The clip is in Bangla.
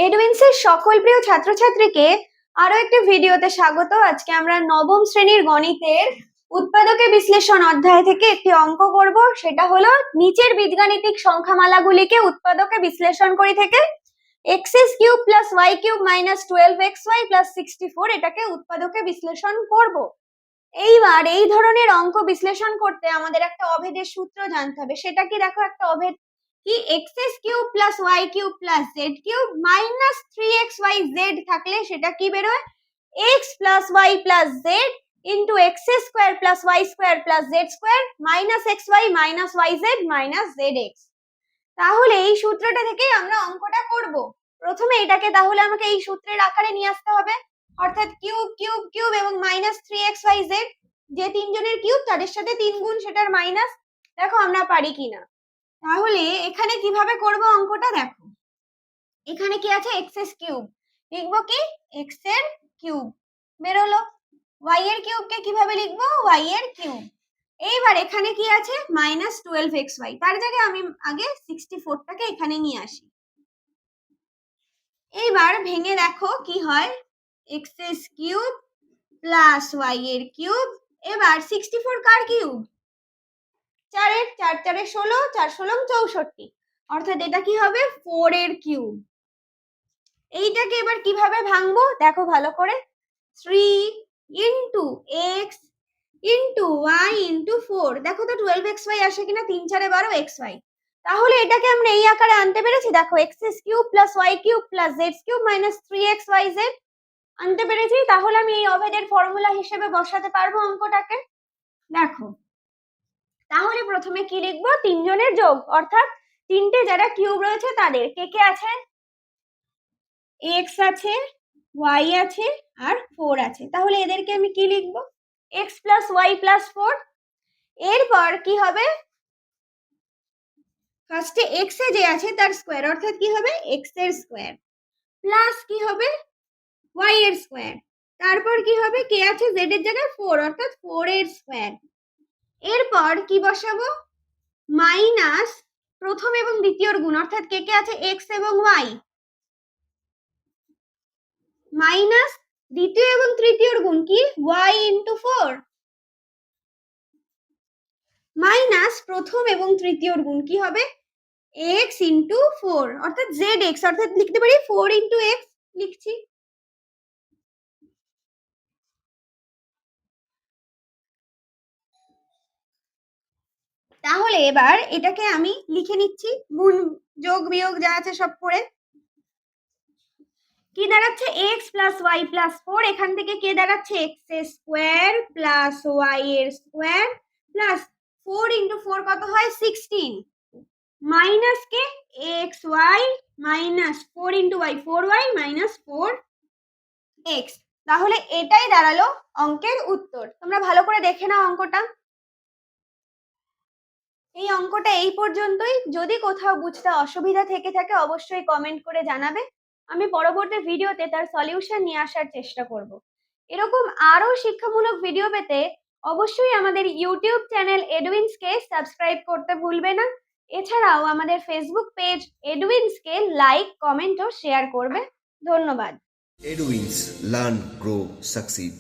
এডুইন্সের সকল প্রিয় ছাত্রছাত্রীকে আরো একটি ভিডিওতে স্বাগত। আজকে আমরা নবম শ্রেণীর গণিতের উৎপাদকে বিশ্লেষণ অধ্যায় থেকে একটি অঙ্ক করব। সেটা হলো নিচের বীজগাণিতিক সংখ্যামালাগুলিকে উৎপাদকে বিশ্লেষণ করি থেকে x cube plus y cube minus 12xy plus 64 এটাকে উৎপাদকে বিশ্লেষণ করব। এইবার এই ধরনের অঙ্ক বিশ্লেষণ করতে আমাদের একটা অভেদের সূত্র জানতে হবে। সেটা কি দেখো, একটা অভেদ কি x cube plus y cube plus z cube minus 3xyz থাকলে সেটা কি বেরোয়, x plus y plus z into x square plus y square plus z square minus x y minus y z minus z x. তাহলে এই সূত্রটা থেকেই আমরা অঙ্কটা করব। প্রথমে এটাকে তাহলে আমাকে এই সূত্রের আকারে নিয়ে আসতে হবে, অর্থাৎ কিউব কিউব কিউব এবং মাইনাস 3xyz, যে তিনজনের কিউব তাদের সাথে 3 গুণ সেটার মাইনাস। দেখো আমরা পারি কিনা। তাহলে এখানে কিভাবে করব অঙ্কটা দেখো, এখানে কি আছে এক্স কিউব, লিখবো কি এক্স এর কিউব বেরোলো, ওয়াই এর কিউবকে কিভাবে লিখবো ওয়াই এর কিউব। এইবার এখানে কি আছে মাইনাস 12xy, তার জায়গায় আমি আগে 64টাকে এখানে নিয়ে আসি। এইবার ভেঙে দেখো কি হয়, এক্স কিউব প্লাস ওয়াই এর কিউব। এবার 64 কার কিউব, 4 এর, 4 4 16, 4 16 64, অর্থাৎ এটা কি হবে 4 এর কিউব। এইটাকে এবার কিভাবে ভাঙবো দেখো ভালো করে, 3 into x into y into 4, দেখো তো 12xy আসে কিনা, 3 4 12xy। তাহলে এটাকে আমরা এই আকারে আনতে পেরেছি, দেখো x cube plus y cube plus z cube minus 3xyz আনতে পেরেছি। তাহলে আমি এই অভেদের ফর্মুলা হিসেবে বসাতে পারবো অঙ্কটাকে। দেখো তাহলে প্রথমে কি লিখবো, তিনজনের যোগ, অর্থাৎ তিনটে যারা কিউব রয়েছে তাদের, কে কে আছে, এক্স আছে, ওয়াই আছে আর 4 আছে। তাহলে এদেরকে আমি কি লিখবো, এক্স প্লাস ওয়াই প্লাস 4। এরপর কি হবে, ফার্স্টে এক্স এ যে আছে তার স্কোয়ার, অর্থাৎ কি হবে এক্স এর স্কোয়ার, প্লাস কি হবে ওয়াই এর স্কোয়ার, তারপর কি হবে কে আছে জেড এর জায়গায় 4, অর্থাৎ 4 এর স্কোয়ার। এরপর কি বসাবো, মাইনাস প্রথম এবং দ্বিতীয়র গুণ, অর্থাৎ কে কে আছে এক্স এবং ওয়াই, মাইনাস দ্বিতীয় এবং তৃতীয়র গুণ কি ওয়াই ইন্টু 4, মাইনাস প্রথম এবং তৃতীয়র গুণ কি হবে x ইন্টু 4, অর্থাৎ জেড এক্স, অর্থাৎ লিখতে পারি 4 ইন্টু এক্স লিখছি। তাহলে এবার এটাকে আমি লিখে নিচ্ছি, গুণ যোগ বিয়োগ যা আছে সব করে। কি দাঁড়াচ্ছে x প্লাস ওয়াই প্লাস 4, এখান থেকে কে দাঁড়াচ্ছে এক্স স্কোয়ার প্লাস ওয়াই এর স্কোয়ার প্লাস 4 ইন্টু 4 কত হয় 16, মাইনাস কে x y minus 4 into y 4y minus 4x। তাহলে এটাই দাঁড়ালো অঙ্কের উত্তর। তোমরা ভালো করে দেখে নাও অঙ্কটা। এই অঙ্কটা এই পর্যন্তই। যদি কোথাও বুঝতে অসুবিধা থেকে থাকে অবশ্যই কমেন্ট করে জানাবে, আমি পরবর্তী ভিডিওতে তার সলিউশন নিয়ে আসার চেষ্টা করব। এরকম আরো শিক্ষামূলক ভিডিও পেতে অবশ্যই আমাদের ইউটিউব চ্যানেল এডুইন্সকে সাবস্ক্রাইব করতে ভুলবে না। এছাড়াও আমাদের ফেসবুক পেজ এডুইন্সকে লাইক, কমেন্ট ও শেয়ার করবে। ধন্যবাদ। Edwins Learn, Grow, Succeed.